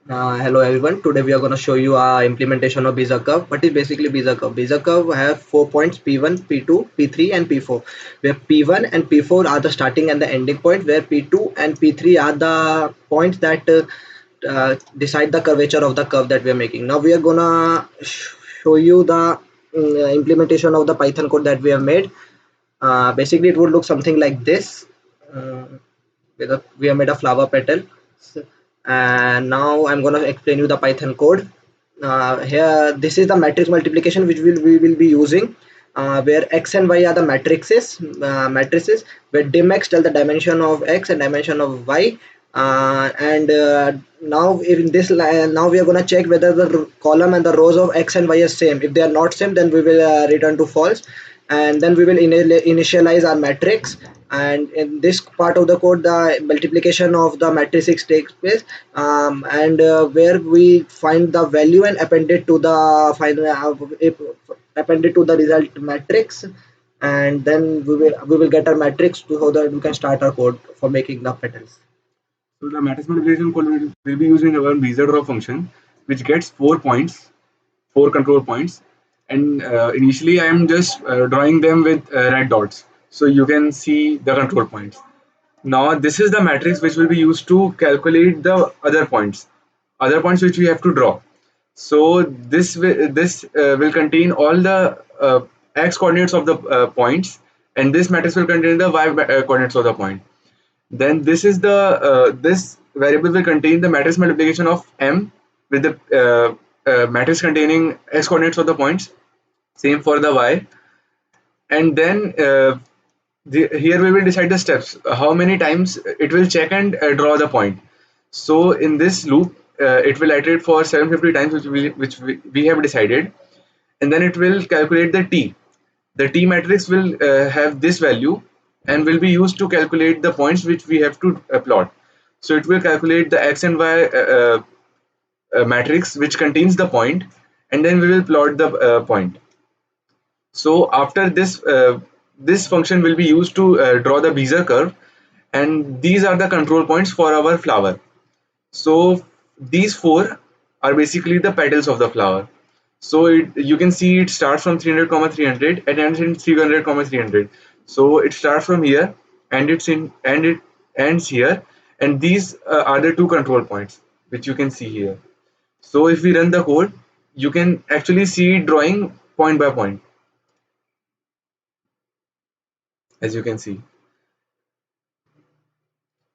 Hello everyone. Today we are going to show you our implementation of Bezier curve. What is basically Bezier curve? Bezier curve have 4 points P1, P2, P3 and P4. Where P1 and P4 are the starting and the ending point. Where P2 and P3 are the points that decide the curvature of the curve that we are making. Now we are gonna show you the implementation of the Python code that we have made. Basically, it would look something like this. Uh, we have made a flower petal, and now I'm going to explain you the Python code. Here this is the matrix multiplication which we will be using, where x and y are the matrices, where dim x tell the dimension of x and dimension of y. And now in this line, now we are going to check whether the column and the rows of x and y are same. If they are not same, then we will return to false, and then we will initialize our matrix. And in this part of the code, the multiplication of the matrices takes place, and where we find the value and append it to the final append it to the result matrix, and then we will get our matrix so that we can start our code for making the petals. So the matrix multiplication code will be using our Bezier draw function, which gets 4 points, 4 control points, and initially I am just drawing them with red dots, so you can see the control points. Now this is the matrix which will be used to calculate the other points which we have to draw. So this will contain all the x coordinates of the points, and this matrix will contain the y coordinates of the point. Then this variable will contain the matrix multiplication of m with the matrix containing x coordinates of the points. Same for the y, and then here we will decide the steps. How many times it will check and draw the point. So in this loop, it will iterate for 750 times, we have decided, and then it will calculate the t. The T matrix will have this value and will be used to calculate the points which we have to plot. So it will calculate the x and y matrix which contains the point, and then we will plot the point. So after this, this function will be used to draw the Bezier curve, and these are the control points for our flower. So these four are basically the petals of the flower. So you can see it starts from 300, 300 and ends in 300, 300. So it starts from here and it ends here, and these are the two control points which you can see here. So if we run the code, you can actually see it drawing point by point, as you can see.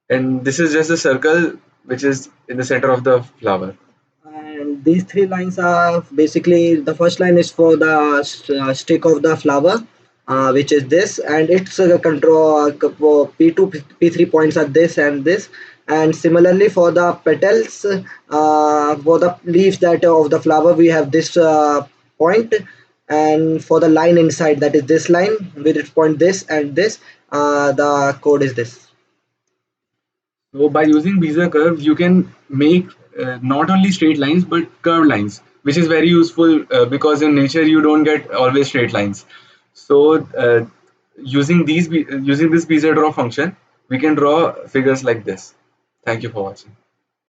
And this is just a circle which is in the center of the flower. And these three lines are basically, the first line is for the stick of the flower, which is this, and its control P2 P3 points are this and this. And similarly for the petals, for the leaves that of the flower, we have this point, and for the line inside, that is this line with its point this and this, the code is this. So by using Bezier curves, you can make not only straight lines but curved lines, which is very useful because in nature you don't get always straight lines. So using this Bezier draw function, we can draw figures like this. Thank you for watching.